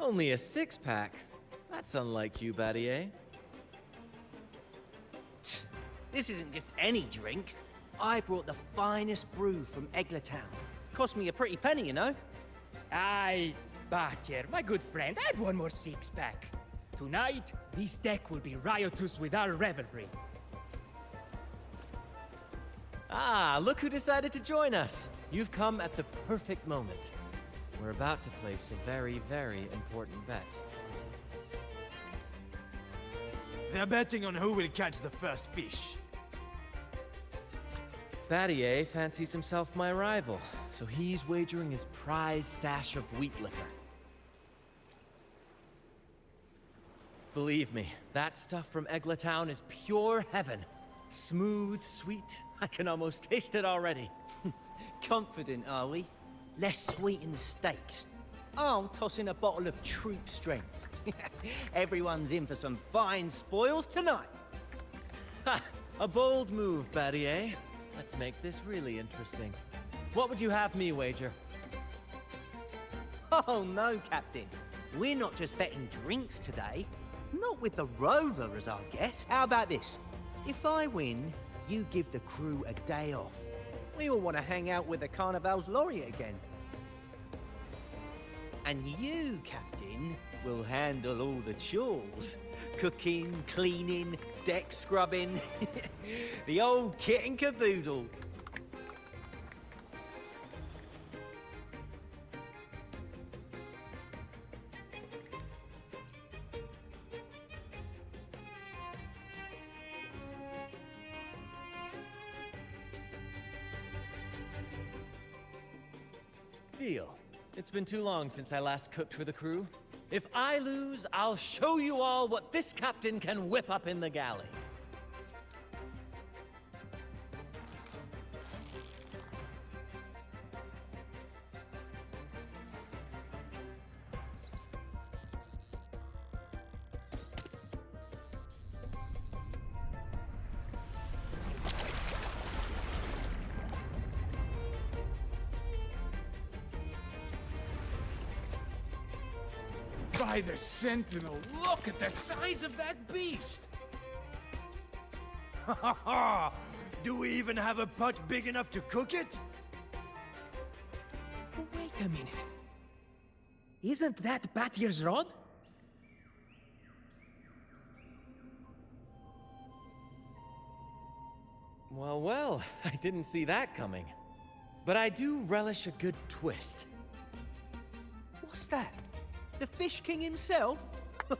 Only a six-pack? That's unlike you, Battier. This isn't just any drink. I brought the finest brew from Eglertown. Cost me a pretty penny, you know? Aye, Battier, my good friend, add one more six-pack. Tonight, this deck will be riotous with our revelry. Ah, look who decided to join us. You've come at the perfect moment. We're about to place a very, very important bet. They're betting on who will catch the first fish. Battier fancies himself my rival, so he's wagering his prize stash of wheat liquor. Believe me, that stuff from Eglertown is pure heaven. Smooth, sweet. I can almost taste it already. Confident, are we? Less sweet in the steaks. I'll toss in a bottle of troop strength. Everyone's in for some fine spoils tonight. Ha! A bold move, Battier. Let's make this really interesting. What would you have me wager? Oh no, Captain. We're not just betting drinks today. Not with the Rover as our guest. How about this? If I win, you give the crew a day off. We all want to hang out with the Carnival's laureate again. And you, Captain, will handle all the chores. Cooking, cleaning, deck scrubbing. The old kit and caboodle. Deal. It's been too long since I last cooked for the crew. If I lose, I'll show you all what this captain can whip up in the galley. By the Sentinel, look at the size of that beast! Ha ha ha! Do we even have a pot big enough to cook it? Wait a minute. Isn't that Battier's rod? Well, well, I didn't see that coming. But I do relish a good twist. What's that? The Fish King himself?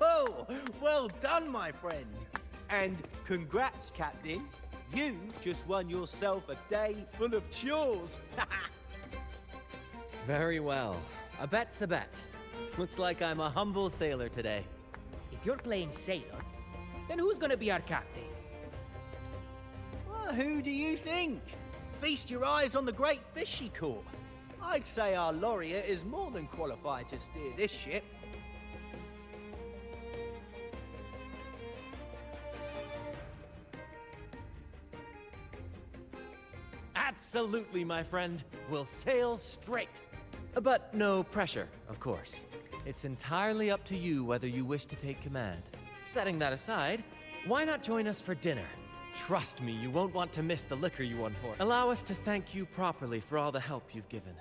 Oh, well done, my friend. And congrats, Captain. You just won yourself a day full of chores. Very well. A bet's a bet. Looks like I'm a humble sailor today. If you're playing sailor, then who's gonna be our captain? Well, who do you think? Feast your eyes on the great fish he caught. I'd say our laureate is more than qualified to steer this ship. Absolutely, my friend. We'll sail straight. But no pressure, of course. It's entirely up to you whether you wish to take command. Setting that aside, why not join us for dinner? Trust me, you won't want to miss the liquor you won for. Allow us to thank you properly for all the help you've given.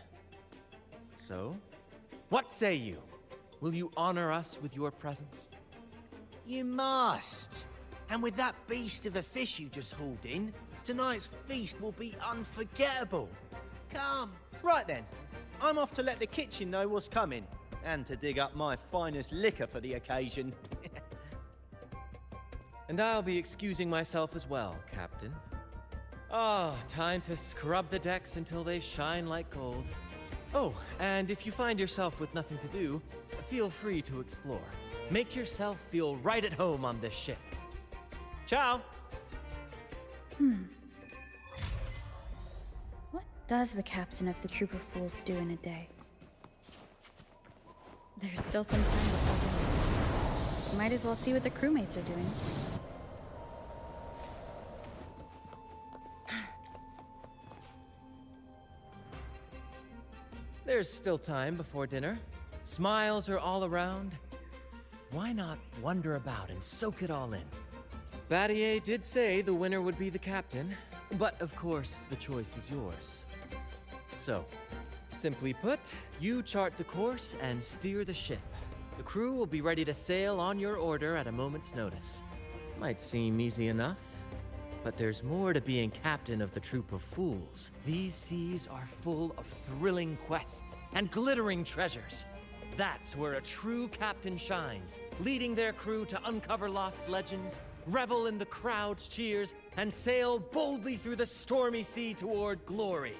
So, what say you? Will you honor us with your presence? You must. And with that beast of a fish you just hauled in, tonight's feast will be unforgettable. Come. Right then, I'm off to let the kitchen know what's coming, and to dig up my finest liquor for the occasion. And I'll be excusing myself as well, Captain. Oh, time to scrub the decks until they shine like gold. Oh, and if you find yourself with nothing to do, feel free to explore. Make yourself feel right at home on this ship. Ciao! What does the captain of the Troop of Fools do in a day? There's still some time before dinner. Might as well see what the crewmates are doing. There's still time before dinner. Smiles are all around. Why not wander about and soak it all in? Battier did say the winner would be the captain, but of course, the choice is yours. So, simply put, you chart the course and steer the ship. The crew will be ready to sail on your order at a moment's notice. Might seem easy enough, but there's more to being captain of the troop of fools. These seas are full of thrilling quests and glittering treasures. That's where a true captain shines, leading their crew to uncover lost legends, revel in the crowd's cheers, and sail boldly through the stormy sea toward glory.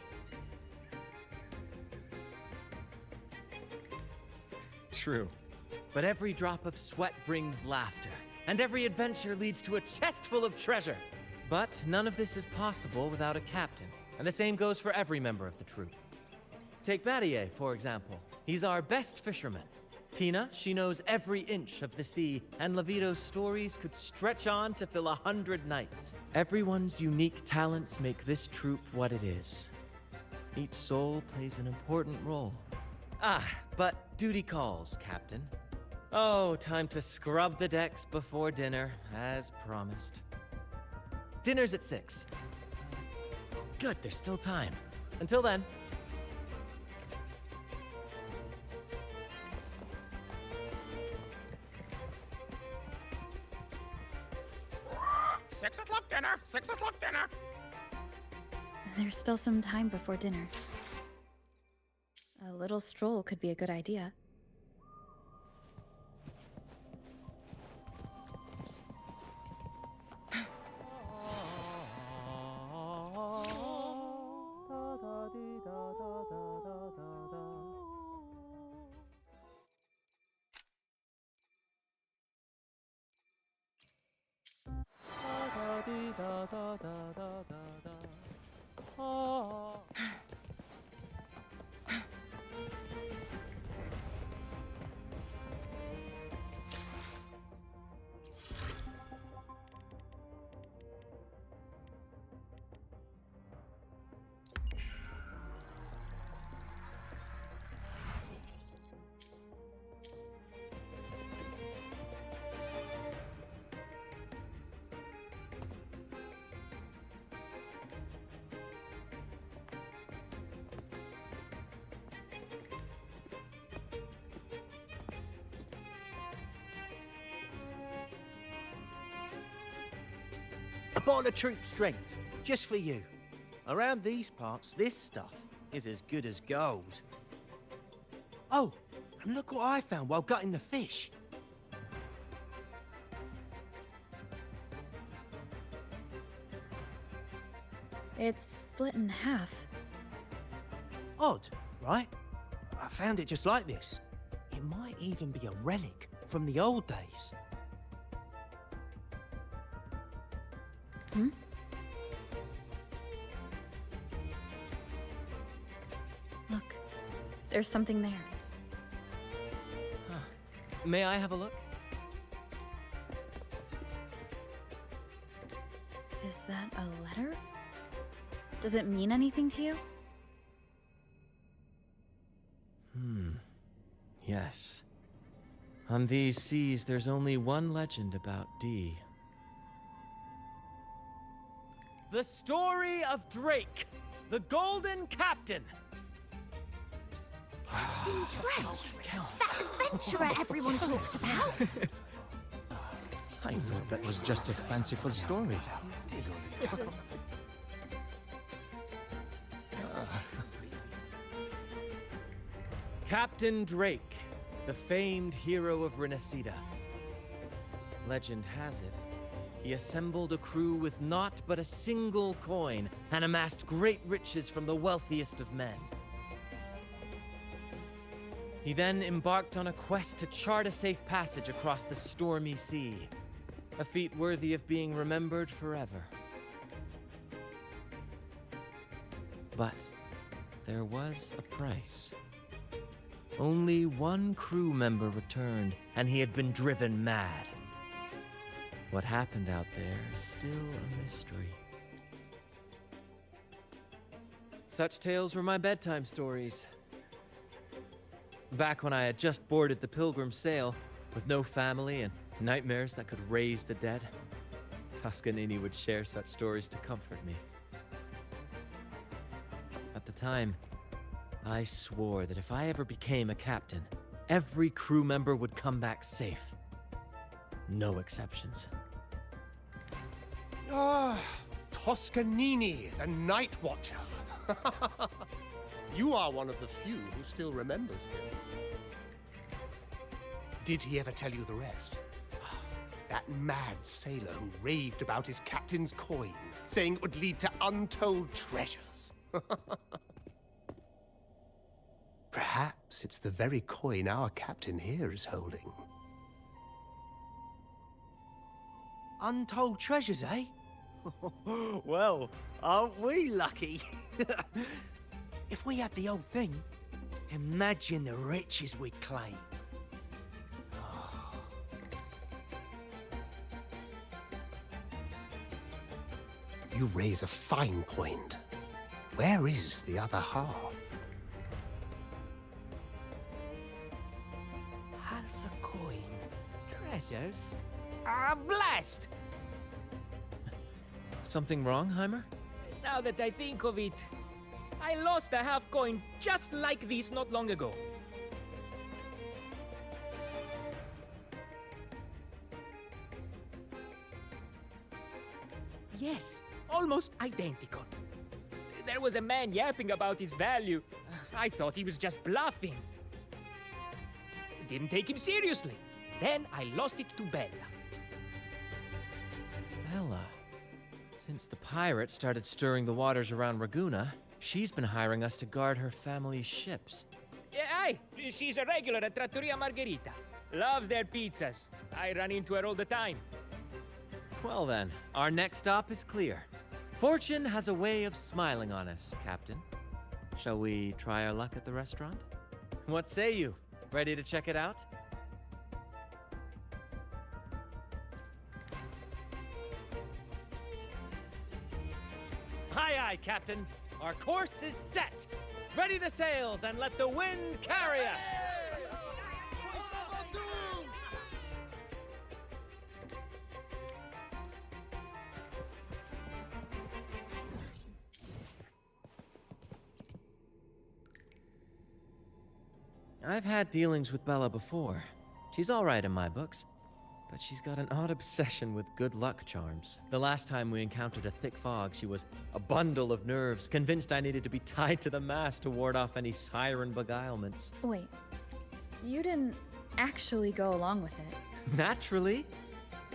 True. But every drop of sweat brings laughter, and every adventure leads to a chest full of treasure. But none of this is possible without a captain, and the same goes for every member of the troop. Take Battier, for example. He's our best fisherman. Tina, she knows every inch of the sea, and Levito's stories could stretch on to fill 100 nights. Everyone's unique talents make this troop what it is. Each soul plays an important role. Ah, but duty calls, Captain. Oh, time to scrub the decks before dinner, as promised. Dinner's at 6. Good, there's still time. Until then. Six o'clock dinner. There's still some time before dinner. A little stroll could be a good idea. A bottle of troop strength, just for you. Around these parts, this stuff is as good as gold. Oh, and look what I found while gutting the fish. It's split in half. Odd, right? I found it just like this. It might even be a relic from the old days. Hmm? Look, there's something there. Huh. May I have a look? Is that a letter? Does it mean anything to you? Yes. On these seas, there's only one legend about Dee. The story of Drake, the Golden Captain. Captain Drake? That adventurer everyone talks about? I thought that was just a fanciful story. Captain Drake, the famed hero of Renacida. Legend has it, he assembled a crew with naught but a single coin and amassed great riches from the wealthiest of men. He then embarked on a quest to chart a safe passage across the stormy sea, a feat worthy of being remembered forever. But there was a price. Only one crew member returned, and he had been driven mad. What happened out there is still a mystery. Such tales were my bedtime stories. Back when I had just boarded the Pilgrim sail, with no family and nightmares that could raise the dead, Toscanini would share such stories to comfort me. At the time, I swore that if I ever became a captain, every crew member would come back safe. No exceptions. Ah, Toscanini, the Night Watcher. You are one of the few who still remembers him. Did he ever tell you the rest? That mad sailor who raved about his captain's coin, saying it would lead to untold treasures. Perhaps it's the very coin our captain here is holding. Untold treasures, eh? Well, aren't we lucky? If we had the old thing, imagine the riches we'd claim. You raise a fine point. Where is the other half? Half a coin. Treasures? Ah, blast! Something wrong, Heimer? Now that I think of it, I lost a half coin just like this not long ago. Yes, almost identical. There was a man yapping about his value. I thought he was just bluffing. Didn't take him seriously. Then I lost it to Bella. Bella. Since the pirates started stirring the waters around Raguna, she's been hiring us to guard her family's ships. Yeah, aye. She's a regular at Trattoria Margherita. Loves their pizzas. I run into her all the time. Well then, our next stop is clear. Fortune has a way of smiling on us, Captain. Shall we try our luck at the restaurant? What say you? Ready to check it out? Aye, aye, Captain. Our course is set. Ready the sails and let the wind carry us. I've had dealings with Bella before. She's all right in my books, but she's got an odd obsession with good luck charms. The last time we encountered a thick fog, she was a bundle of nerves, convinced I needed to be tied to the mast to ward off any siren beguilements. Wait, you didn't actually go along with it. Naturally.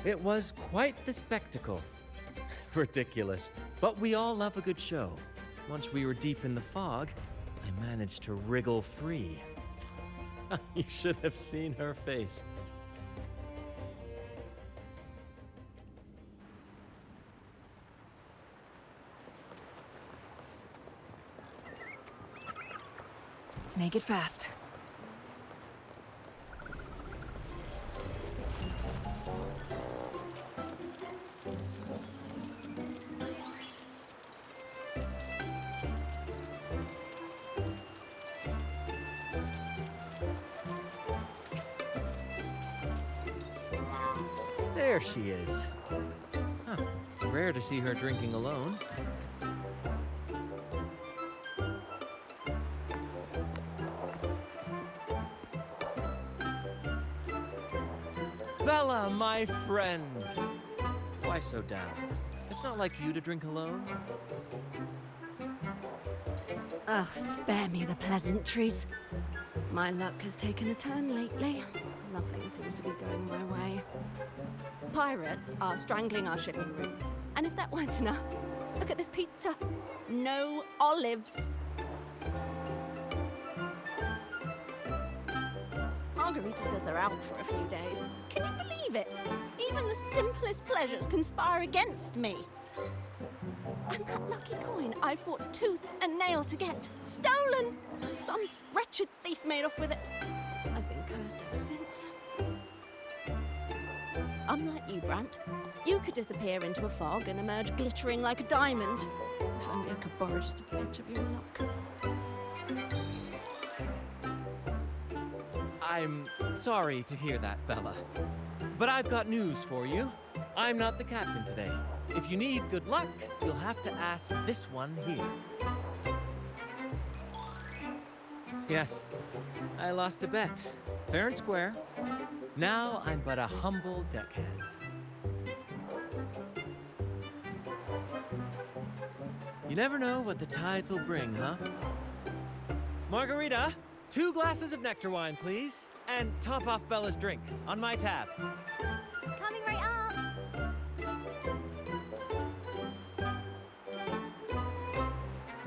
It was quite the spectacle. Ridiculous. But we all love a good show. Once we were deep in the fog, I managed to wriggle free. You should have seen her face. Make it fast. There she is. Huh, it's rare to see her drinking alone. Bella, my friend! Why so down? It's not like you to drink alone. Oh, spare me the pleasantries. My luck has taken a turn lately. Nothing seems to be going my way. Pirates are strangling our shipping routes. And if that weren't enough, look at this pizza. No olives. Margarita says they're out for a few days. Can you believe it? Even the simplest pleasures conspire against me. And that lucky coin I fought tooth and nail to get, stolen! Some wretched thief made off with it. I've been cursed ever since. Unlike you, Brant, you could disappear into a fog and emerge glittering like a diamond. If only I could borrow just a pinch of your luck. I'm sorry to hear that, Bella. But I've got news for you. I'm not the captain today. If you need good luck, you'll have to ask this one here. Yes, I lost a bet. Fair and square. Now I'm but a humble deckhand. You never know what the tides will bring, huh? Margarita, 2 glasses of nectar wine, please. And top off Bella's drink on my tab. Coming right up.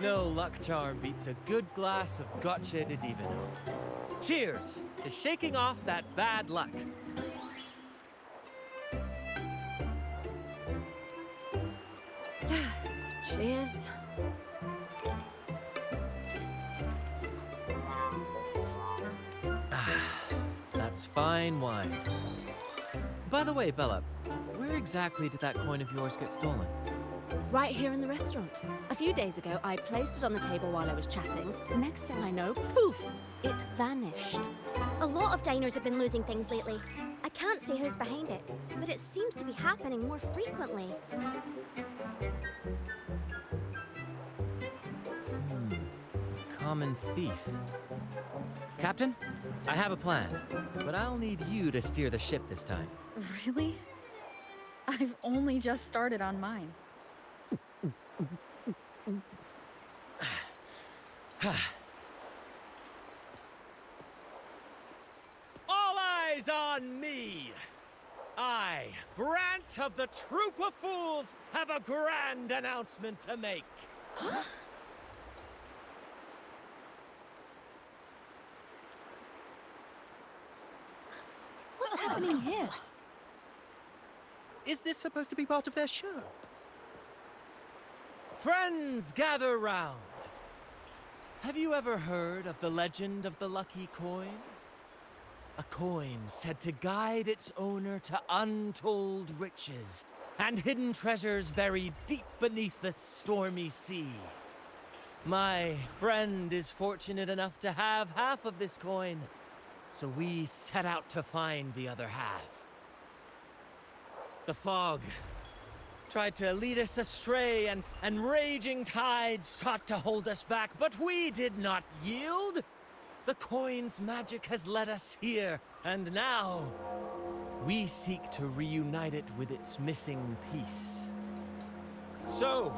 No luck charm beats a good glass of gotcha de divino. Cheers to shaking off that bad luck. Cheers. That's fine wine. By the way, Bella, where exactly did that coin of yours get stolen? Right here in the restaurant. A few days ago, I placed it on the table while I was chatting. Next thing I know, poof, it vanished. A lot of diners have been losing things lately. I can't say who's behind it, but it seems to be happening more frequently. Common thief. Captain, I have a plan, but I'll need you to steer the ship this time. Really? I've only just started on mine. All eyes on me! I, Brant of the Troop of Fools, have a grand announcement to make. What's happening here? Is this supposed to be part of their show? Friends, gather round. Have you ever heard of the legend of the lucky coin? A coin said to guide its owner to untold riches and hidden treasures buried deep beneath the stormy sea. My friend is fortunate enough to have half of this coin, so we set out to find the other half. The fog tried to lead us astray, and raging tides sought to hold us back, but we did not yield. The coin's magic has led us here, and now we seek to reunite it with its missing piece. So,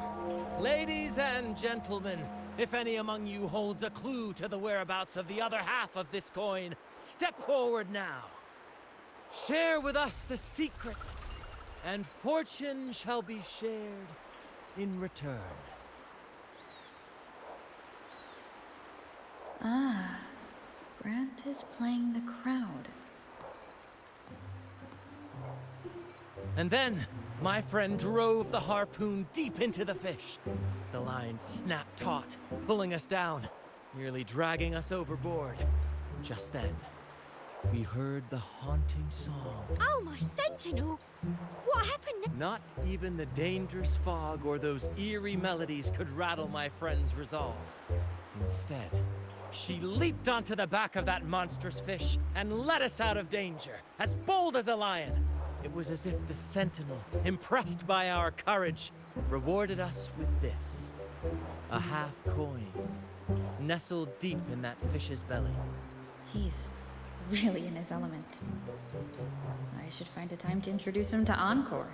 ladies and gentlemen, if any among you holds a clue to the whereabouts of the other half of this coin, step forward now. Share with us the secret, and fortune shall be shared in return. Ah, Brant is playing the crowd. And then, my friend drove the harpoon deep into the fish. The line snapped taut, pulling us down, nearly dragging us overboard. Just then, we heard the haunting song. Oh, my sentinel! What happened? Not even the dangerous fog or those eerie melodies could rattle my friend's resolve. Instead, she leaped onto the back of that monstrous fish and led us out of danger, as bold as a lion. It was as if the sentinel, impressed by our courage, rewarded us with this. A half coin, nestled deep in that fish's belly. He's really in his element. I should find a time to introduce him to Encore.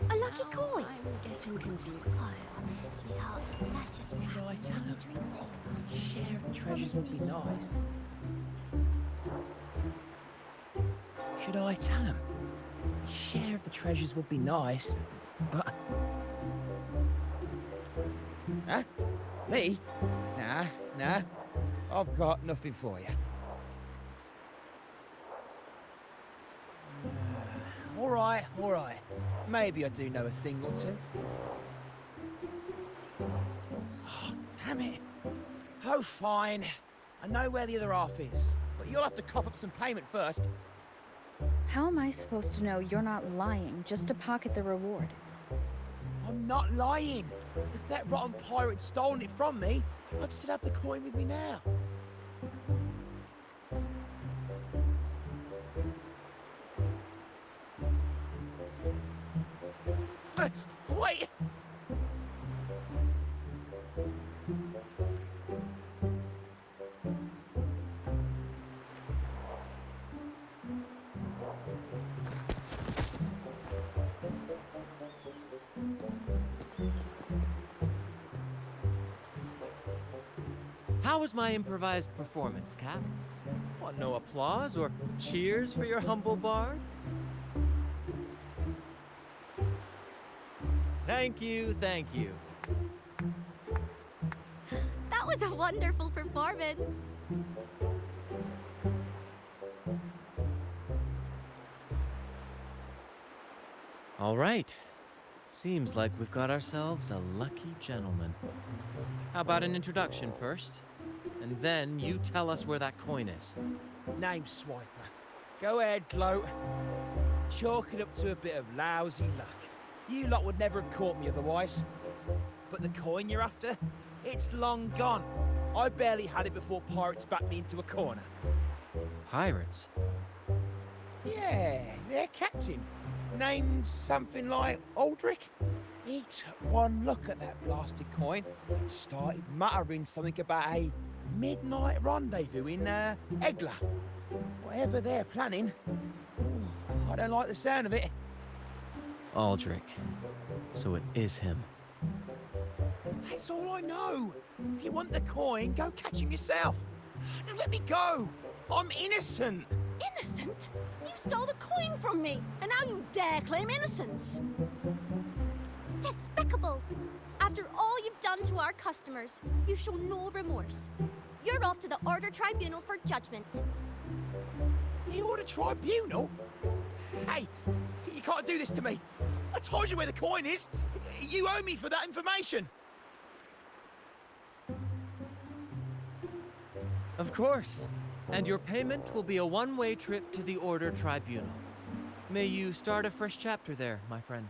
A lucky coin! I'm getting confused. Oh, sweetheart, that's just what happens when you drink too much. Share of the treasures would be nice. Should I tell him? Share of the treasures would be nice, but... Huh? Me? Nah. I've got nothing for you. All right. Maybe I do know a thing or two. Oh, damn it. Oh, fine. I know where the other half is, but you'll have to cough up some payment first. How am I supposed to know you're not lying just to pocket the reward? I'm not lying. If that rotten pirate's stolen it from me, I'd still have the coin with me now. Wait! How was my improvised performance, Cap? Want no applause or cheers for your humble bard? Thank you, thank you. That was a wonderful performance. All right. Seems like we've got ourselves a lucky gentleman. How about an introduction first? And then you tell us where that coin is. Name's Swiper. Go ahead, gloat. Chalk it up to a bit of lousy luck. You lot would never have caught me otherwise. But the coin you're after? It's long gone. I barely had it before pirates backed me into a corner. Pirates? Yeah, their captain. Named something like Aldrich. He took one look at that blasted coin, started muttering something about a midnight rendezvous in Egla. Whatever they're planning. Ooh, I don't like the sound of it. Aldrich. So it is him. That's all I know. If you want the coin, go catch him yourself. Now let me go. I'm innocent. Innocent? You stole the coin from me, and now you dare claim innocence. Despicable! After all you've done to our customers, you show no remorse. You're off to the Order Tribunal for judgment. The Order Tribunal? Hey, you can't do this to me. I told you where the coin is. You owe me for that information. Of course. And your payment will be a one-way trip to the Order Tribunal. May you start a fresh chapter there, my friend.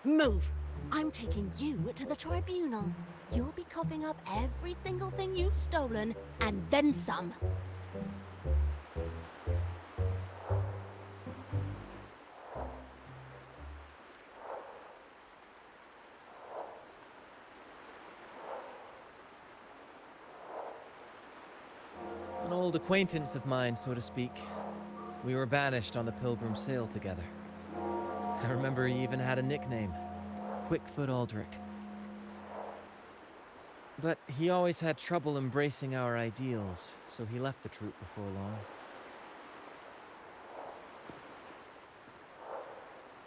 Move! I'm taking you to the tribunal. You'll be coughing up every single thing you've stolen, and then some. An old acquaintance of mine, so to speak. We were banished on the Pilgrim sail together. I remember he even had a nickname, Quickfoot Aldrich. But he always had trouble embracing our ideals, so he left the troop before long.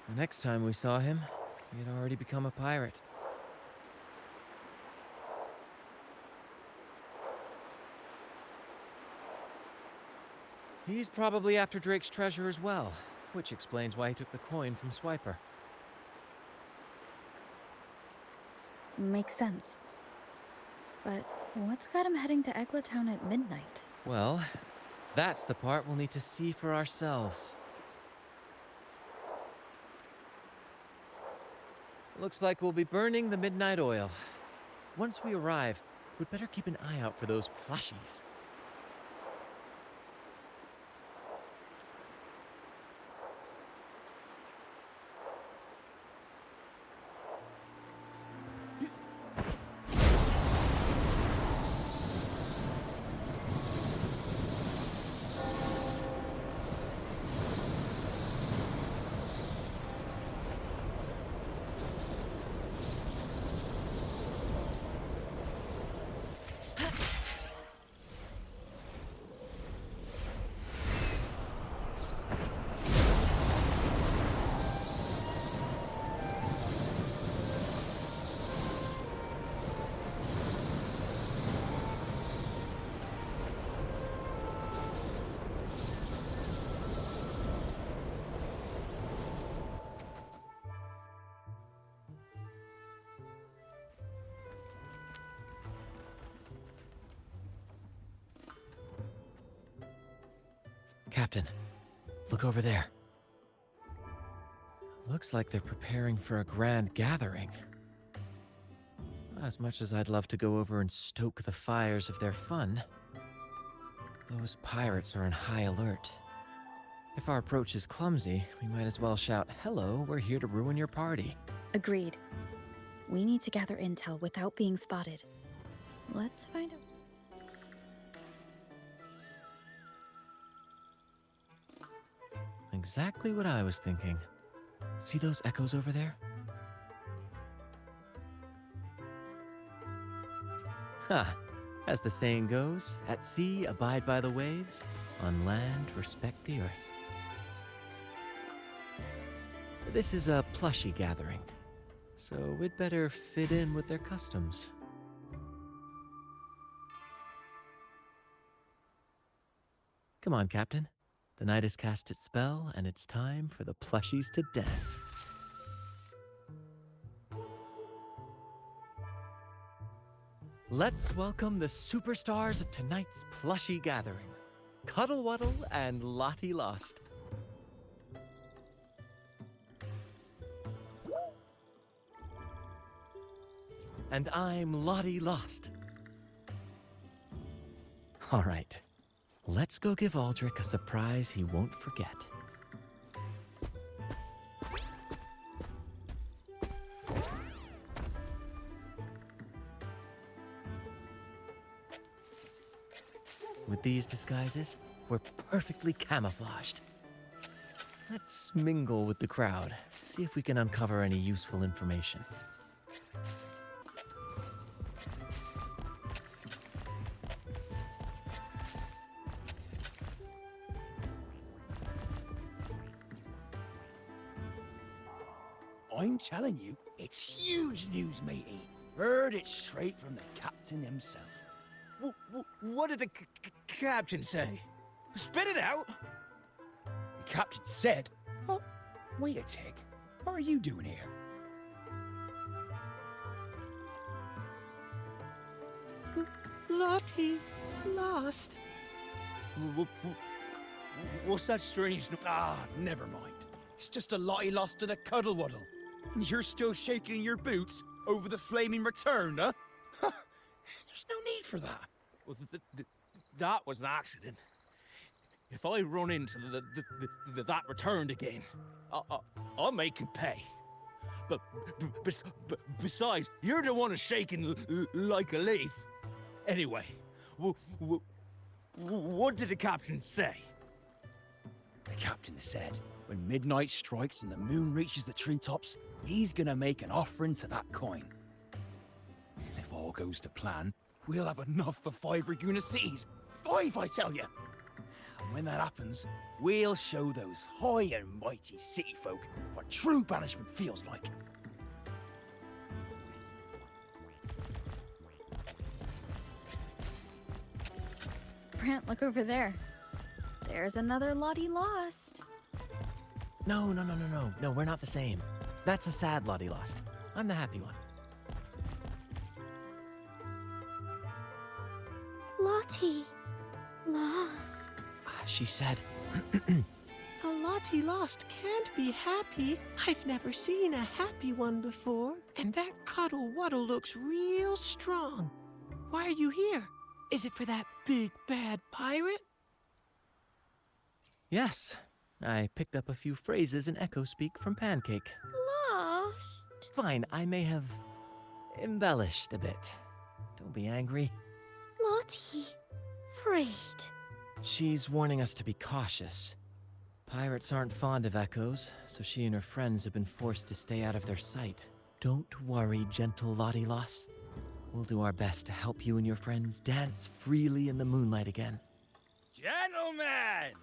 The next time we saw him, he had already become a pirate. He's probably after Drake's treasure as well, which explains why he took the coin from Swiper. Makes sense. But what's got him heading to Eglatown at midnight? Well, that's the part we'll need to see for ourselves. Looks like we'll be burning the midnight oil. Once we arrive, we'd better keep an eye out for those plushies. Captain, look over there. Looks like they're preparing for a grand gathering. As much as I'd love to go over and stoke the fires of their fun, those pirates are in high alert. If our approach is clumsy, we might as well shout, "Hello, we're here to ruin your party." Agreed. We need to gather intel without being spotted. Let's find out. Exactly what I was thinking. See those echoes over there? Ha! As the saying goes, at sea abide by the waves, on land respect the earth. This is a plushy gathering, so we'd better fit in with their customs. Come on, Captain. The night has cast its spell, and it's time for the plushies to dance. Let's welcome the superstars of tonight's plushie gathering, Cuddle Wuddle and Lottie Lost. And I'm Lottie Lost. All right, let's go give Aldrich a surprise he won't forget. With these disguises, we're perfectly camouflaged. Let's mingle with the crowd, see if we can uncover any useful information. I'm telling you, it's huge news, matey. Heard it straight from the captain himself. What did the captain say? Spit it out! The captain said... Oh, wait a tick. What are you doing here? Lottie Lost. What's that strange... never mind. It's just a Lottie Lost and a Cuddle Wuddle. And you're still shaking in your boots over the flaming return, huh? There's no need for that. Well, that was an accident. If I run into that returned again, I'll make you pay. But besides, you're the one who's shaking like a leaf. Anyway, what did the captain say? The captain said, when midnight strikes and the moon reaches the treetops, he's gonna make an offering to that coin. And if all goes to plan, we'll have enough for 5 Raguna cities. 5, I tell you! And when that happens, we'll show those high and mighty city folk what true banishment feels like. Brant, look over there. There's another Lottie Lost. No, we're not the same. That's a sad Lottie Lost. I'm the happy one. Lottie Lost. She said, A Lottie Lost can't be happy. I've never seen a happy one before. And that Cuddle Wuddle looks real strong. Why are you here? Is it for that big bad pirate? yes. I picked up a few phrases in Echo Speak from Pancake. Lost. Fine, I may have embellished a bit. Don't be angry. Lottie. Afraid. She's warning us to be cautious. Pirates aren't fond of echoes, so she and her friends have been forced to stay out of their sight. Don't worry, gentle Lottie Lost. We'll do our best to help you and your friends dance freely in the moonlight again. Gentlemen!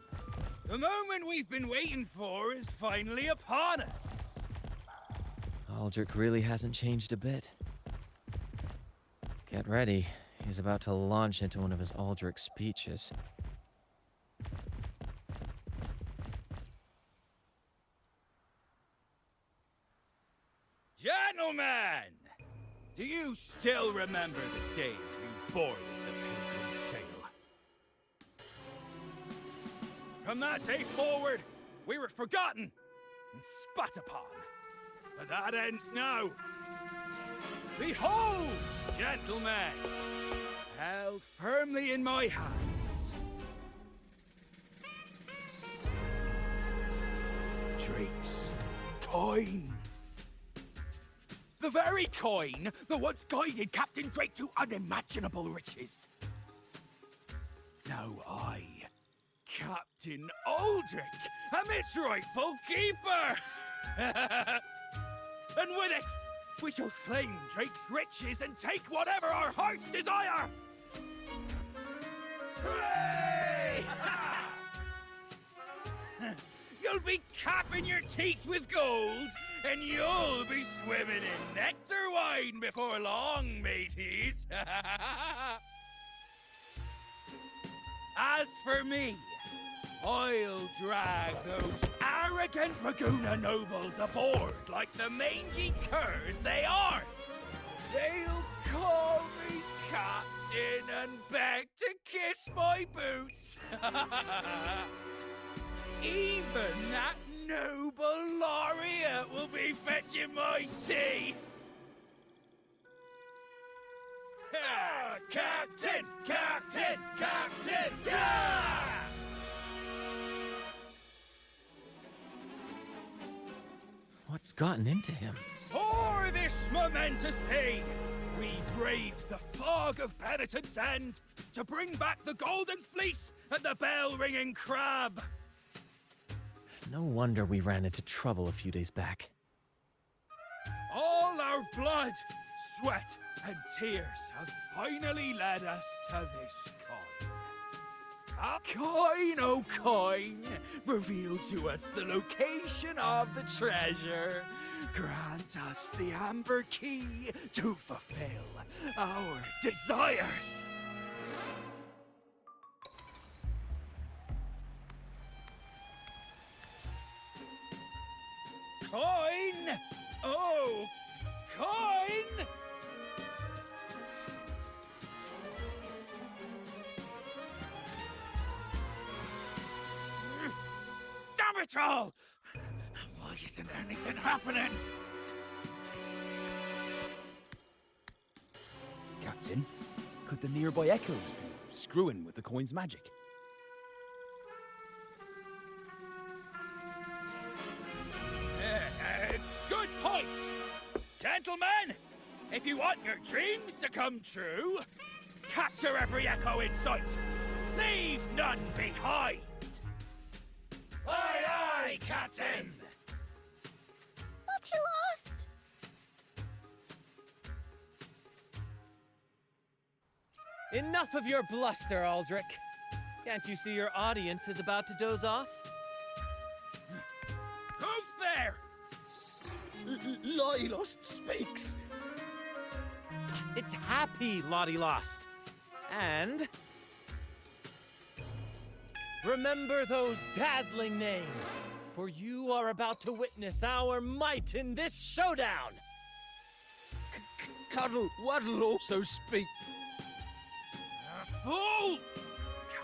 The moment we've been waiting for is finally upon us. Aldrich really hasn't changed a bit. Get ready. He's about to launch into one of his Aldrich speeches. Gentlemen! Do you still remember the day you boarded the Pilgrim's Sail? From that day forward, we were forgotten and spat upon. But that ends now. Behold, gentlemen, held firmly in my hands. Drake's coin. The very coin that once guided Captain Drake to unimaginable riches. Now I, Captain Aldrich, am its rightful keeper! And with it, we shall claim Drake's riches and take whatever our hearts desire! Hooray! You'll be capping your teeth with gold, and you'll be swimming in nectar wine before long, mateys! As for me, I'll drag those arrogant Raguna nobles aboard like the mangy curs they are. They'll call me captain and beg to kiss my boots. Even that noble laureate will be fetching my tea. Captain! Captain! Captain! Yeah! What's gotten into him? For this momentous day, we braved the fog of penitence and to bring back the golden fleece and the bell-ringing crab. No wonder we ran into trouble a few days back. All our blood, sweat, and tears have finally led us to this coin. A coin, oh coin, reveal to us the location of the treasure. Grant us the amber key to fulfill our desires. Coin! Oh, coin! Damn it all! Why isn't anything happening? Captain, could the nearby echoes be screwing with the coin's magic? Good point! Gentlemen, if you want your dreams to come true, capture every echo in sight. Leave none behind. Aye, aye, Captain! But he lost! Enough of your bluster, Aldrich. Can't you see your audience is about to doze off? Who's there? Lottie Lost speaks. It's happy Lottie Lost. And remember those dazzling names, for you are about to witness our might in this showdown. Cuddle Waddle also speak. Fool!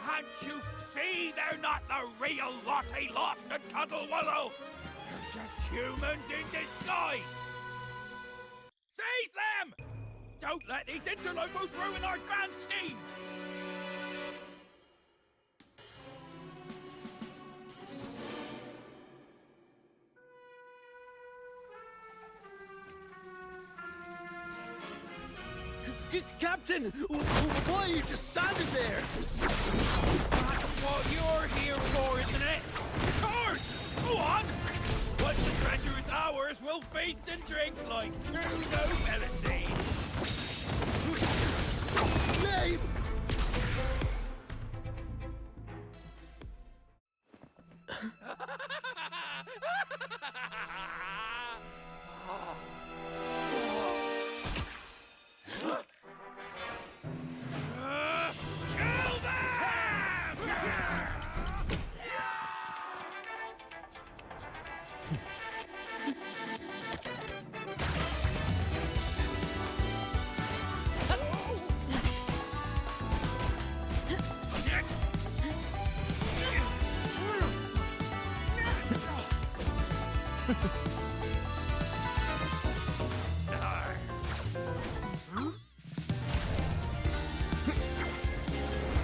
Can't you see they're not the real Lottie Lost and Cuddle Wallow? They're just humans in disguise! Seize them! Don't let these interlopers ruin our grand scheme! Captain, why are you just standing there? That's what you're here for, isn't it? Charge! Go on! Once the treasure is ours, we'll feast and drink like true nobility. Name! Kill them!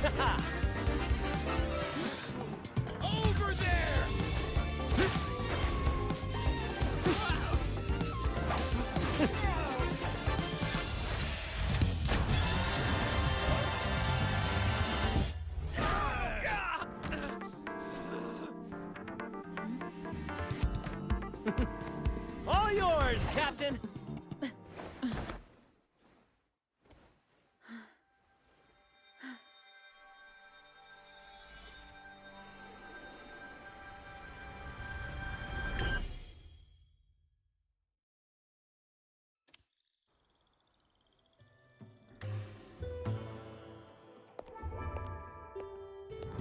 Over there! All yours, Captain!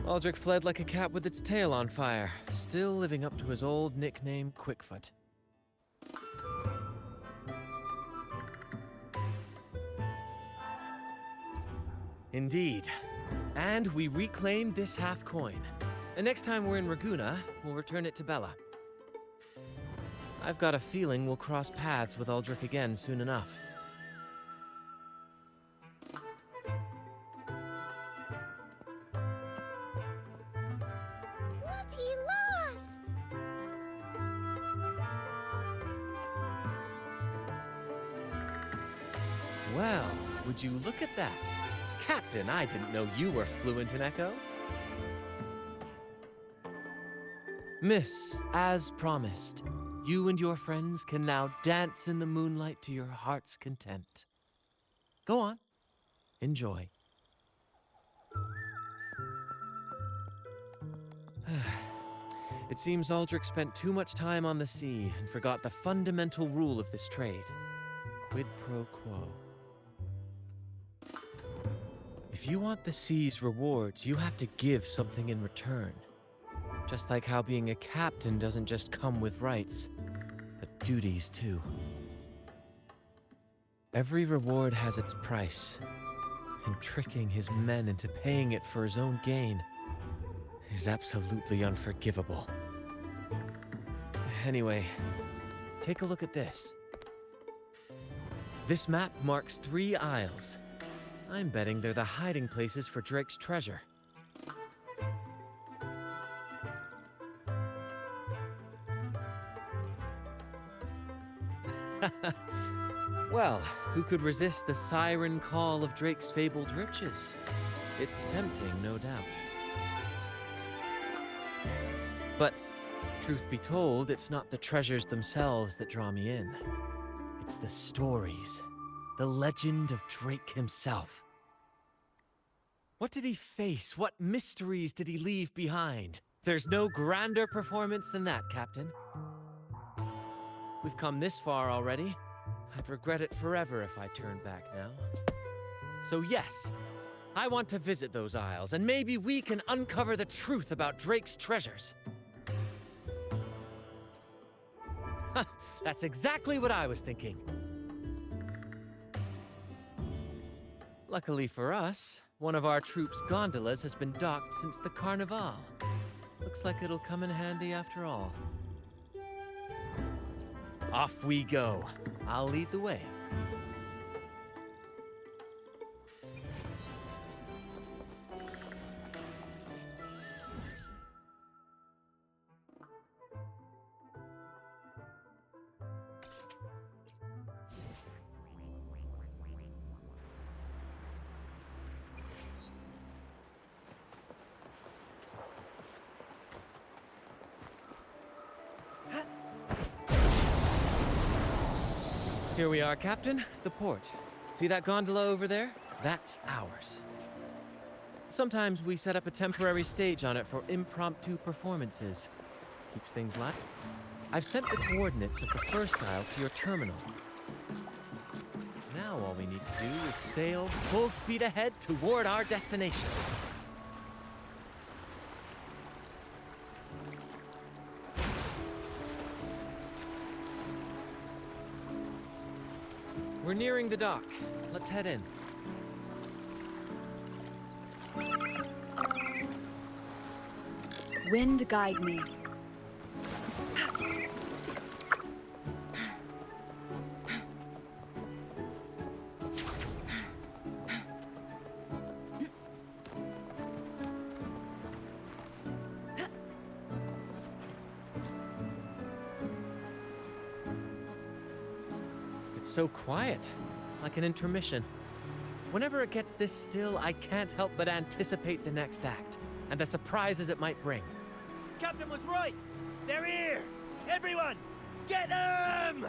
Aldrich fled like a cat with its tail on fire, still living up to his old nickname, Quickfoot. Indeed. And we reclaimed this half coin. And next time we're in Raguna, we'll return it to Bella. I've got a feeling we'll cross paths with Aldrich again soon enough. Lottie lost! Well, would you look at that? Captain, I didn't know you were fluent in Echo. Miss, as promised, you and your friends can now dance in the moonlight to your heart's content. Go on. Enjoy. It seems Aldrich spent too much time on the sea and forgot the fundamental rule of this trade. Quid pro quo. If you want the sea's rewards, you have to give something in return. Just like how being a captain doesn't just come with rights, but duties too. Every reward has its price, and tricking his men into paying it for his own gain is absolutely unforgivable. Anyway, take a look at this. This map marks 3 isles. I'm betting they're the hiding places for Drake's treasure. Well, who could resist the siren call of Drake's fabled riches? It's tempting, no doubt. But, truth be told, it's not the treasures themselves that draw me in. It's the stories, the legend of Drake himself. What did he face? What mysteries did he leave behind? There's no grander performance than that, Captain. We've come this far already. I'd regret it forever if I turned back now. So yes, I want to visit those isles, and maybe we can uncover the truth about Drake's treasures. That's exactly what I was thinking. Luckily for us, one of our troops' gondolas has been docked since the Carnival. Looks like it'll come in handy after all. Off we go. I'll lead the way. Here we are, Captain. The port. See that gondola over there? That's ours. Sometimes we set up a temporary stage on it for impromptu performances. Keeps things light. I've sent the coordinates of the first isle to your terminal. Now all we need to do is sail full speed ahead toward our destination. We're nearing the dock. Let's head in. Wind guide me. so quiet, like an intermission. Whenever it gets this still, I can't help but anticipate the next act, and the surprises it might bring. Captain was right! They're here! Everyone, get them!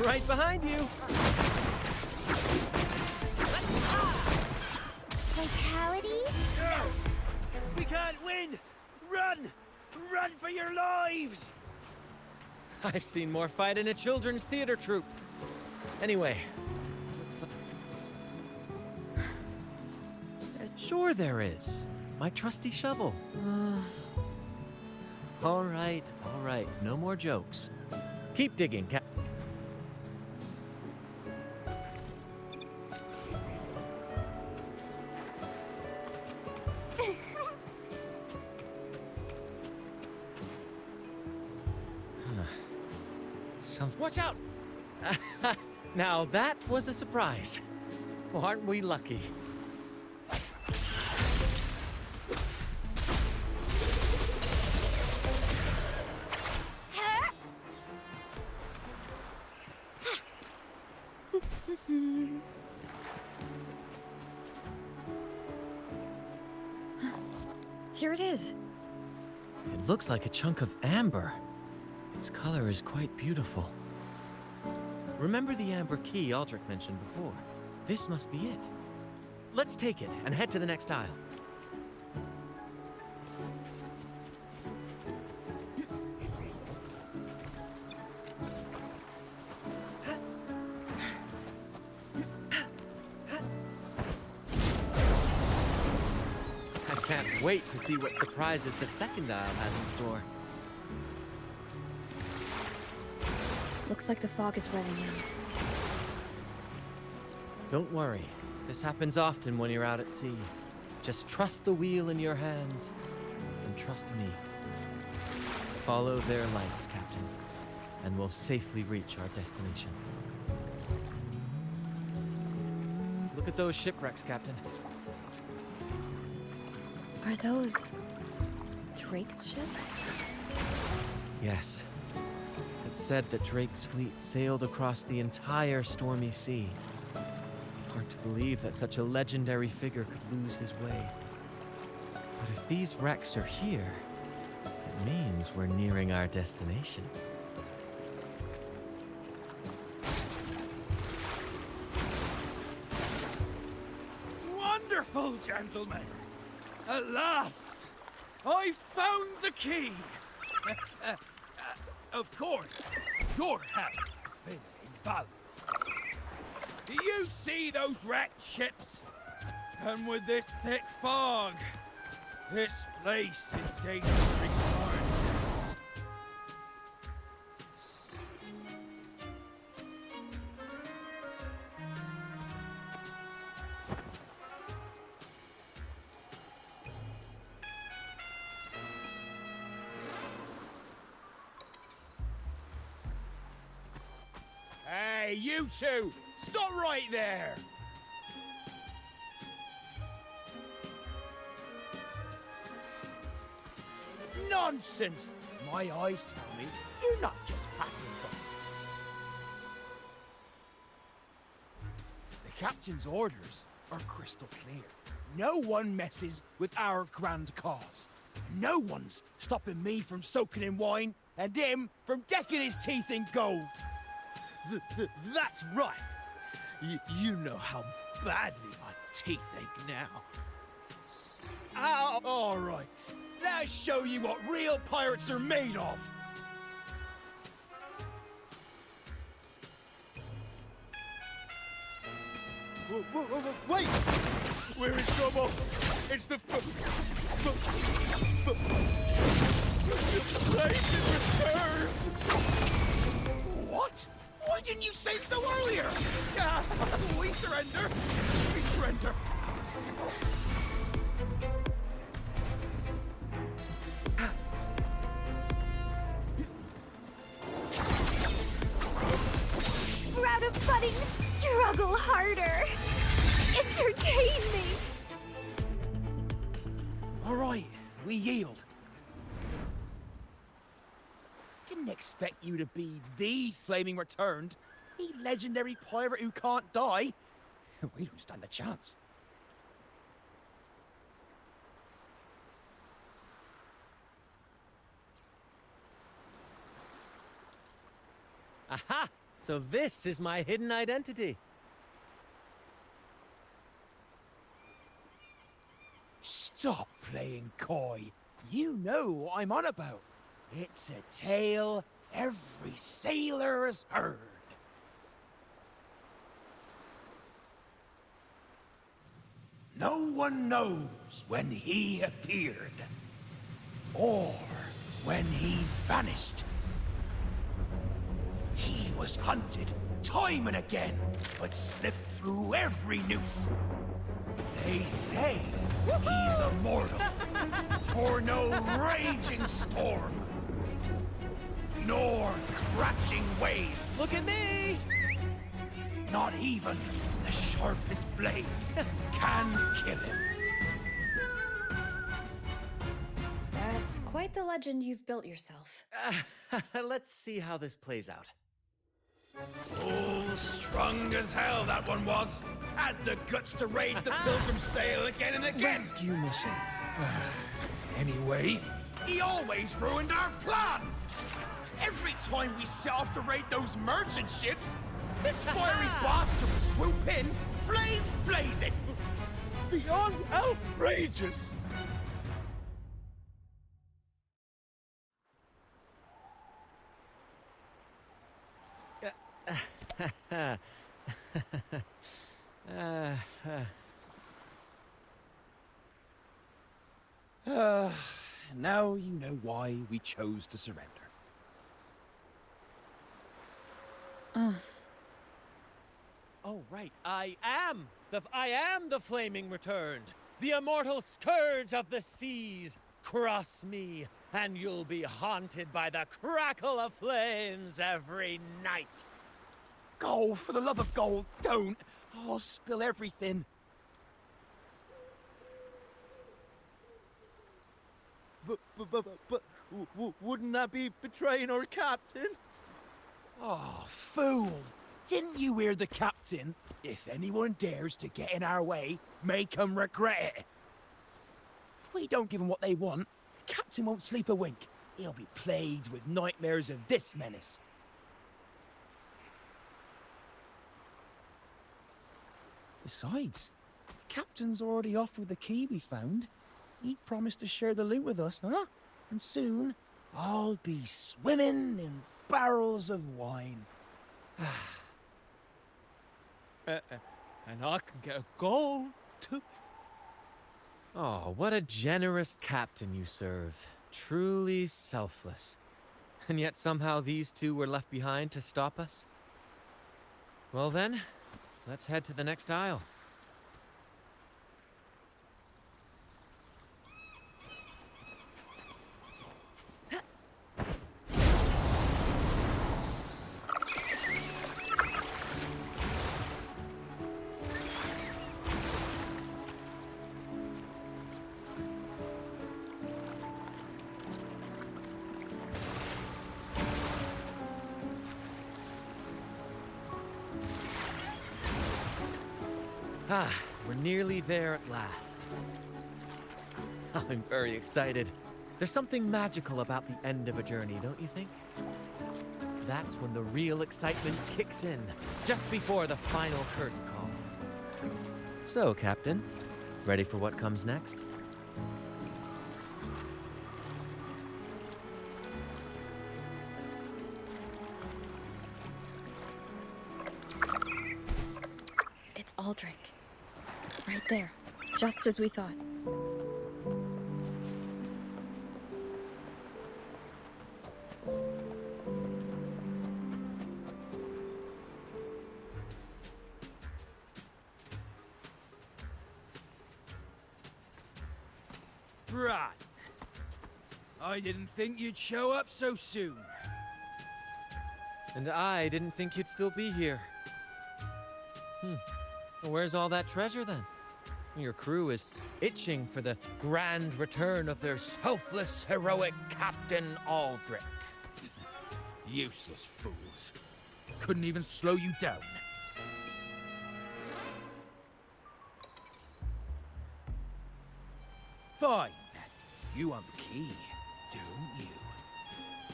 Right behind you! Fatality? We can't win! Run! Run for your lives! I've seen more fight in a children's theater troupe. Anyway, looks like... Sure there is. My trusty shovel. All right, no more jokes. Keep digging, Cap. Watch out! Now that was a surprise. Well, aren't we lucky? Here it is. It looks like a chunk of amber. Its color is quite beautiful. Remember the amber key Aldrich mentioned before? This must be it. Let's take it and head to the next aisle. I can't wait to see what surprises the second aisle has in store. Looks like the fog is rolling in. Don't worry. This happens often when you're out at sea. Just trust the wheel in your hands, and trust me. Follow their lights, Captain, and we'll safely reach our destination. Look at those shipwrecks, Captain. Are those Drake's ships? Yes. It's said that Drake's fleet sailed across the entire stormy sea. Hard to believe that such a legendary figure could lose his way. But if these wrecks are here, it means we're nearing our destination. Wonderful, gentlemen! At last, I found the key! Of course, your help has been invaluable. Do you see those wrecked ships? And with this thick fog, this place is dangerously hard. Hey, you two! Stop right there! Nonsense! My eyes tell me you're not just passing by. The captain's orders are crystal clear. No one messes with our grand cause. No one's stopping me from soaking in wine and him from decking his teeth in gold. That's right. You know how badly my teeth ache now. Ow! All right. Let's show you what real pirates are made of. Wait! We're in trouble. It's the place is returned. What? Why didn't you say so earlier? We surrender. We surrender. Sprout of budding, struggle harder. Into entertain me! All right, we yield. Didn't expect you to be the Flaming Returned, the legendary pirate who can't die. We don't stand a chance. Aha! So this is my hidden identity. Stop playing coy. You know what I'm on about. It's a tale every sailor has heard. No one knows when he appeared, or when he vanished. He was hunted time and again, but slipped through every noose. They say he's immortal, for no raging storm, nor crashing wave. Look at me! Not even the sharpest blade can kill him. That's quite the legend you've built yourself. Let's see how this plays out. Oh, strong as hell that one was. Had the guts to raid the Pilgrim Sail again and again. Rescue missions. Anyway, he always ruined our plans. Every time we set off to raid those merchant ships, this fiery bastard would swoop in, flames blazing. Beyond outrageous. Now you know why we chose to surrender. Oh, right. I am the Flaming Returned, the immortal scourge of the seas. Cross me, and you'll be haunted by the crackle of flames every night. Gold, for the love of gold, don't! I'll spill everything. But wouldn't that be betraying our captain? Oh, fool! Didn't you hear the captain? If anyone dares to get in our way, make 'em regret it. If we don't give 'em what they want, the captain won't sleep a wink. He'll be plagued with nightmares of this menace. Besides, the captain's already offered the key we found. He promised to share the loot with us, huh? And soon, I'll be swimming in barrels of wine. And I can get a gold tooth. Oh, what a generous captain you serve. Truly selfless. And yet somehow these two were left behind to stop us? Well then, let's head to the next aisle. Ah, we're nearly there at last. I'm very excited. There's something magical about the end of a journey, don't you think? That's when the real excitement kicks in, just before the final curtain call. So, Captain, ready for what comes next? It's Aldrich. Right there. Just as we thought. Brant, I didn't think you'd show up so soon. And I didn't think you'd still be here. Where's all that treasure then? Your crew is itching for the grand return of their selfless, heroic Captain Aldrich. Useless fools. Couldn't even slow you down. Fine. You want the key, don't you?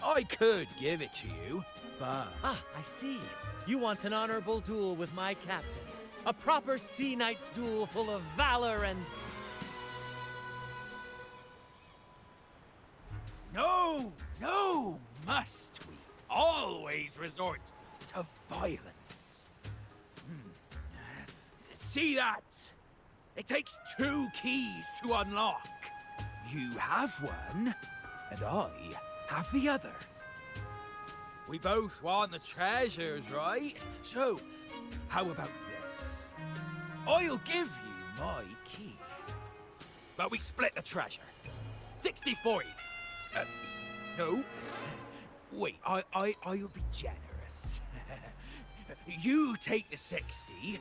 I could give it to you, but... Ah, I see. You want an honorable duel with my captain. A proper sea knight's duel full of valor and... No, must we always resort to violence? See that? It takes 2 keys to unlock. You have one, and I have the other. We both want the treasures, right? So, how about this? I'll give you my key, but we split the treasure. 60-40. No. Wait, I'll be generous. You take the 60,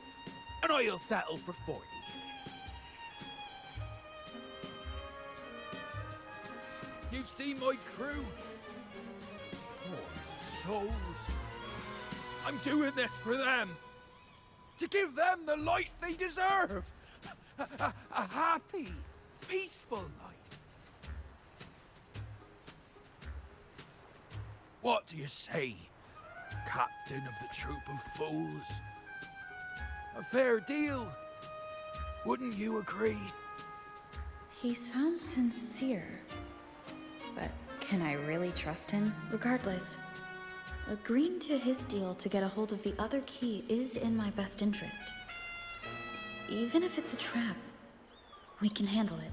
and I'll settle for 40. You've seen my crew. Those poor souls. I'm doing this for them. To give them the life they deserve. A happy, peaceful life. What do you say, Captain of the Troop of Fools? A fair deal, wouldn't you agree? He sounds sincere, but can I really trust him? Regardless, agreeing to his deal to get a hold of the other key is in my best interest. Even if it's a trap, we can handle it.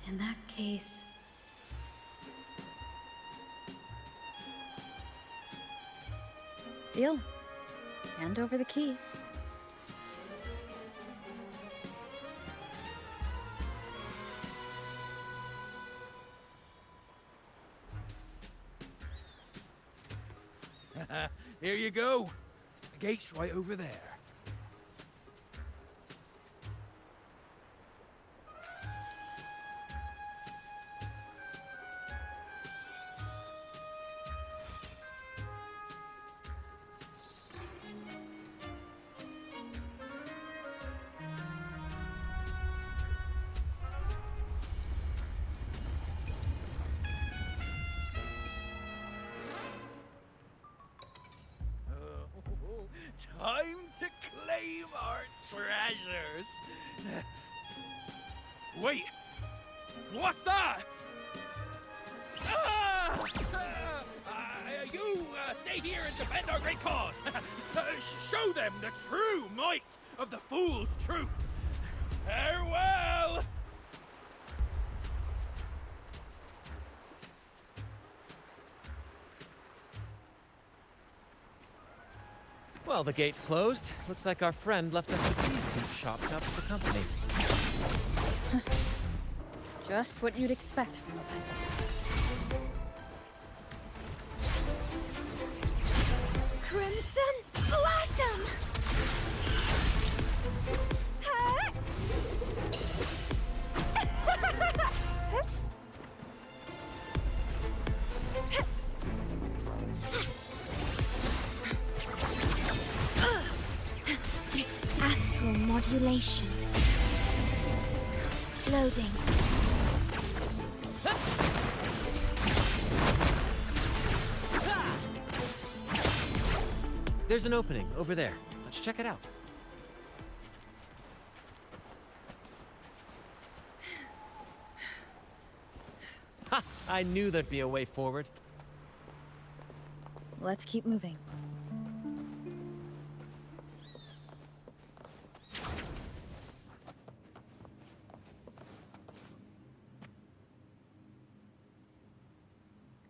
In that case... Deal. Hand over the key. Here you go. The gate's right over there. Time to claim our treasures. Wait, what's that? You stay here and defend our great cause. Show them the true might of the Fool's Troop. Farewell. Well, the gate's closed. Looks like our friend left us with these 2 chopped up for company. Just what you'd expect from a pirate. Crimson Blossom! Huh? Fixed astral modulation. Loading. There's an opening over there. Let's check it out. Ha! I knew there'd be a way forward. Let's keep moving.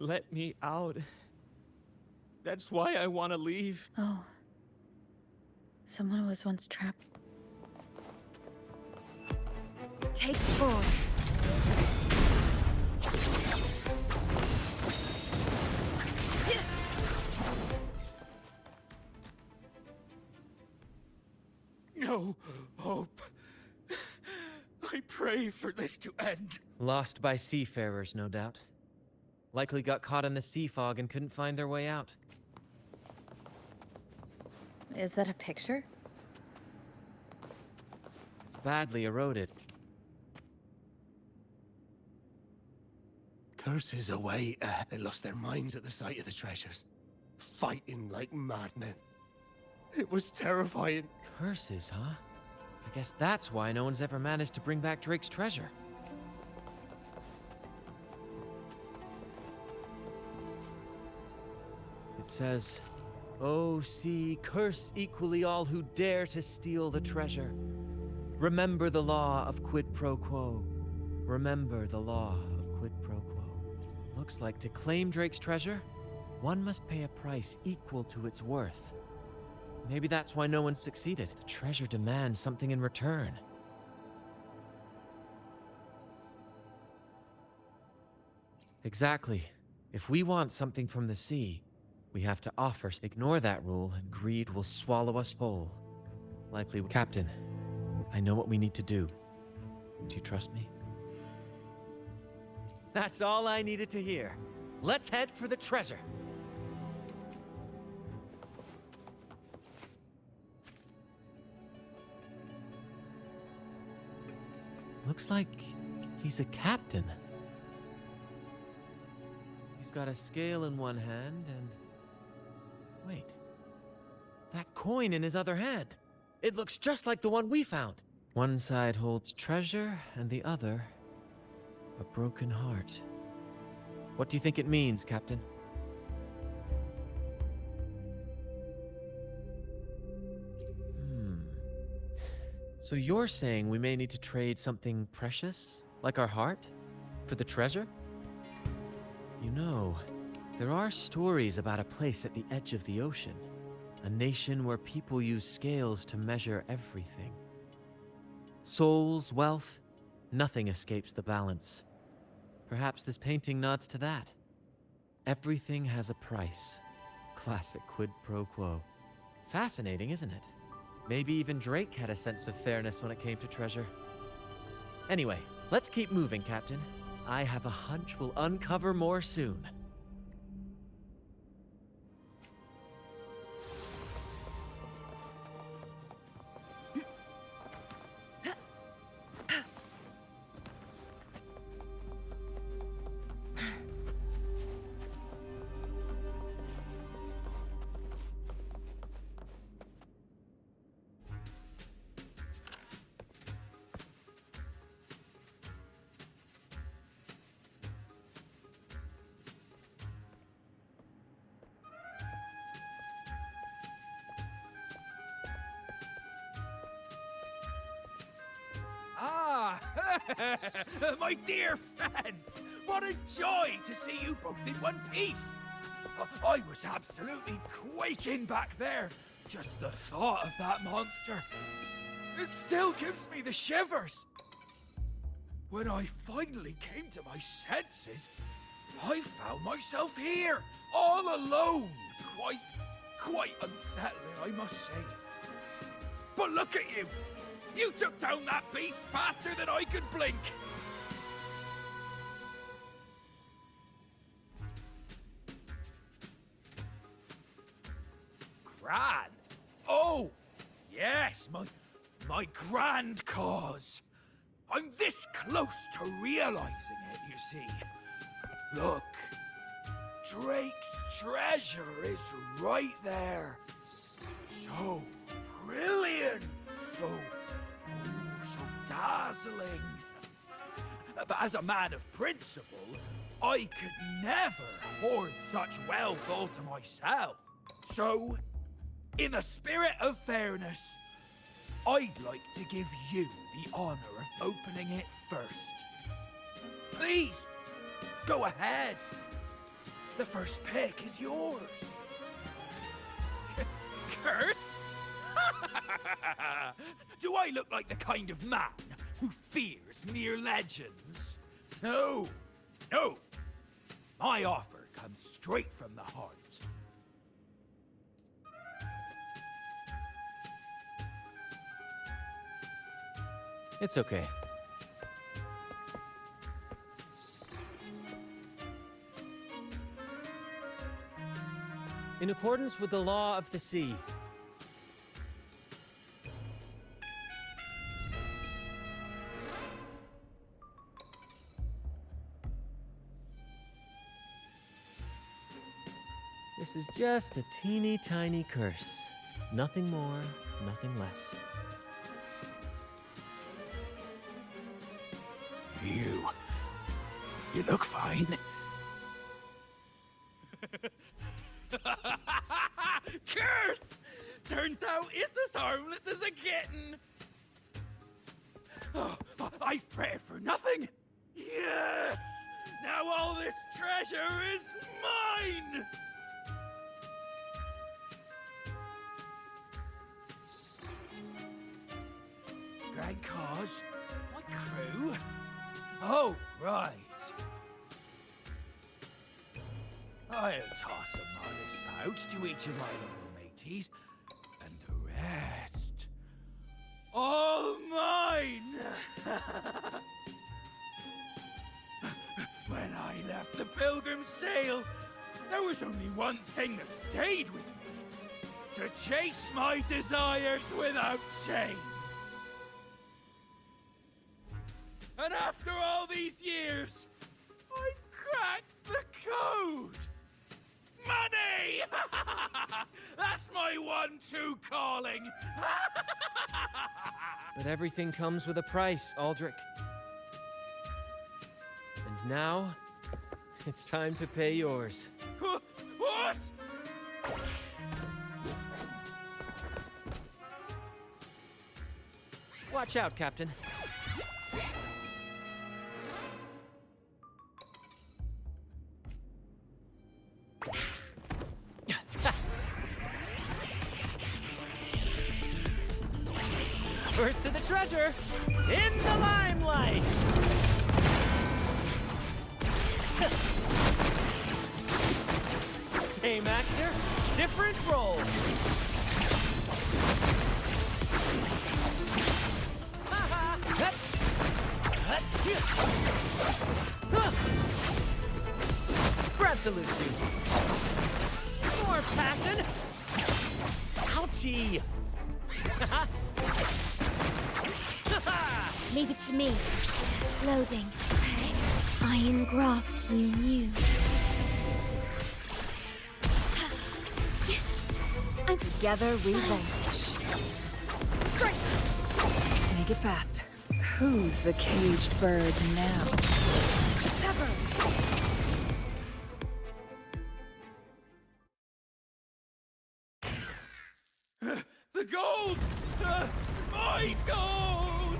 Let me out. That's why I want to leave. Oh. Someone was once trapped. Take 4. pray for this to end. Lost by seafarers, no doubt. Likely got caught in the sea fog and couldn't find their way out. Is that a picture? It's badly eroded. Curses away. They lost their minds at the sight of the treasures. Fighting like madmen. It was terrifying. Curses, huh? I guess that's why no one's ever managed to bring back Drake's treasure. It says, "O sea, curse equally all who dare to steal the treasure. Remember the law of quid pro quo. Remember the law of quid pro quo." Looks like to claim Drake's treasure, one must pay a price equal to its worth. Maybe that's why no one succeeded. The treasure demands something in return. Exactly. If we want something from the sea, we have to offer. Ignore that rule, and greed will swallow us whole. Likely, Captain, I know what we need to do. Do you trust me? That's all I needed to hear. Let's head for the treasure. Looks like he's a captain. He's got a scale in one hand and... Wait. That coin in his other hand. It looks just like the one we found. One side holds treasure and the other... a broken heart. What do you think it means, Captain? So you're saying we may need to trade something precious, like our heart, for the treasure? You know, there are stories about a place at the edge of the ocean, a nation where people use scales to measure everything. Souls, wealth, nothing escapes the balance. Perhaps this painting nods to that. Everything has a price. Classic quid pro quo. Fascinating, isn't it? Maybe even Drake had a sense of fairness when it came to treasure. Anyway, let's keep moving, Captain. I have a hunch we'll uncover more soon. Ah, my dear friends, what a joy to see you both in one piece. I was absolutely quaking back there. Just the thought of that monster. It still gives me the shivers. When I finally came to my senses, I found myself here, all alone. Quite unsettling, I must say. But look at you. You took down that beast faster than I could blink! Gran? Oh! Yes, my grand cause! I'm this close to realizing it, you see. Look, Drake's treasure is right there. So brilliant, so dazzling. But as a man of principle, I could never hoard such wealth all to myself. So, in the spirit of fairness, I'd like to give you the honor of opening it first. Please, go ahead. The first pick is yours. Curse? Do I look like the kind of man who fears mere legends? No, no. My offer comes straight from the heart. It's okay. in accordance with the law of the sea. This is just a teeny tiny curse. Nothing more, nothing less. You look fine. Curse! Turns out it's as harmless as a kitten. Oh, I fretted for nothing. Yes! Now all this treasure is mine! Grand cause? My crew? Oh, right. I'll toss a modest pouch to each of my little mateys, and the rest, all mine! When I left the Pilgrim's Sail, there was only one thing that stayed with me: to chase my desires without chains. And after all these years, I've cracked the code! Money! That's my one-two calling! But everything comes with a price, Aldrich. And now, it's time to pay yours. What? Watch out, Captain. First to the treasure, in the limelight! Same actor, different role. Brant salutes you. More passion. Ouchie. Leave it to me. Loading. Iron graft you knew. And Together we vanish. Make it fast. Who's the caged bird now? Sever! The gold! My gold!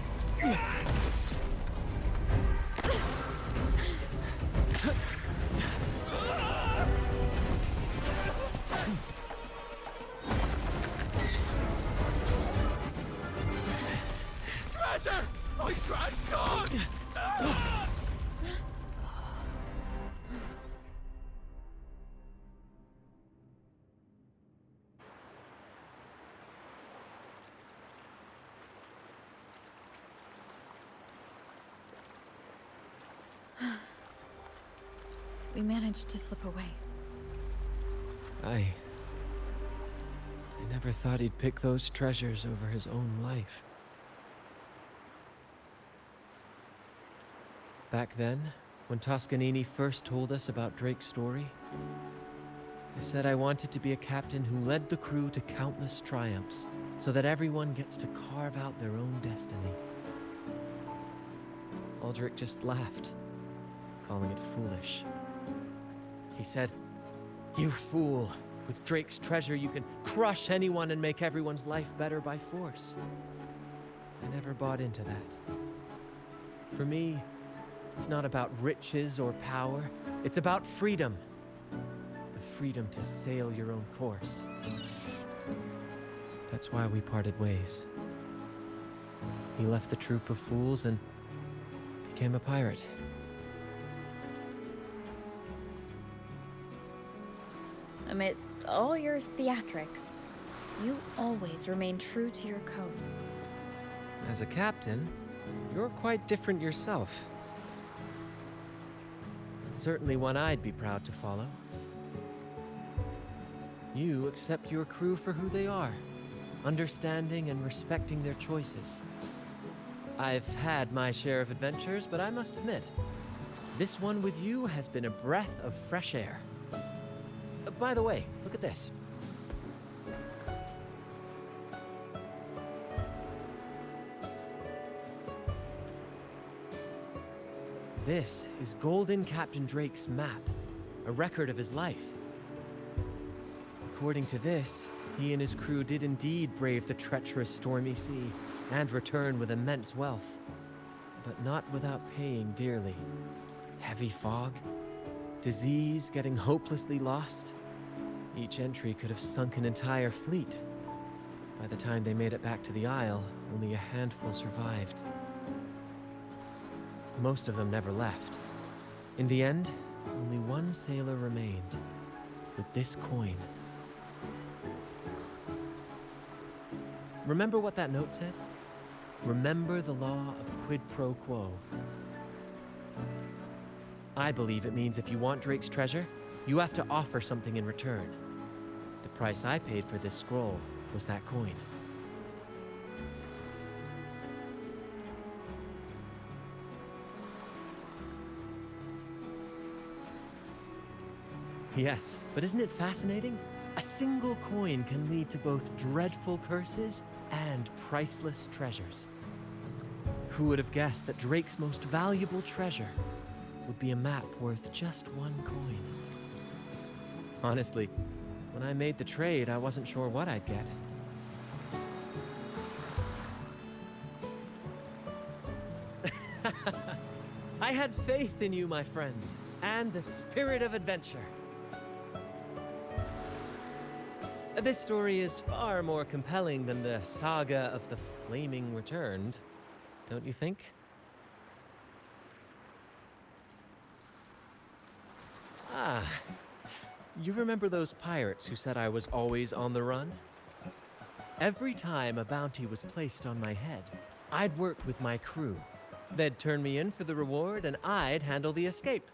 Treasure! I tried God! We managed to slip away. I never thought he'd pick those treasures over his own life. Back then, when Toscanini first told us about Drake's story, I said I wanted to be a captain who led the crew to countless triumphs, so that everyone gets to carve out their own destiny. Aldrich just laughed, calling it foolish. He said, "You fool! With Drake's treasure, you can crush anyone and make everyone's life better by force." I never bought into that. For me, it's not about riches or power. It's about freedom. The freedom to sail your own course. That's why we parted ways. He left the troop of fools and became a pirate. Amidst all your theatrics, you always remain true to your code. As a captain, you're quite different yourself. Certainly one I'd be proud to follow. You accept your crew for who they are, understanding and respecting their choices. I've had my share of adventures, but I must admit, this one with you has been a breath of fresh air. By the way, look at this. This is Golden Captain Drake's map, a record of his life. According to this, he and his crew did indeed brave the treacherous stormy sea and return with immense wealth, but not without paying dearly. Heavy fog, disease, getting hopelessly lost. Each entry could have sunk an entire fleet. By the time they made it back to the Isle, only a handful survived. Most of them never left. In the end, only one sailor remained, with this coin. Remember what that note said? Remember the law of quid pro quo. I believe it means if you want Drake's treasure, you have to offer something in return. The price I paid for this scroll was that coin. Yes, but isn't it fascinating? A single coin can lead to both dreadful curses and priceless treasures. Who would have guessed that Drake's most valuable treasure would be a map worth just one coin? Honestly, when I made the trade, I wasn't sure what I'd get. I had faith in you, my friend, and the spirit of adventure. This story is far more compelling than the saga of the Flaming Returned, don't you think? Ah, you remember those pirates who said I was always on the run? Every time a bounty was placed on my head, I'd work with my crew. They'd turn me in for the reward, and I'd handle the escape.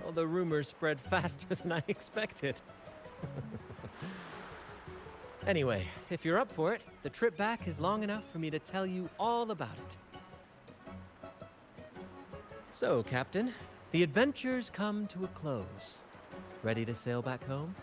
Well, the rumors spread faster than I expected. Anyway, if you're up for it, the trip back is long enough for me to tell you all about it. So, Captain, the adventures come to a close. Ready to sail back home?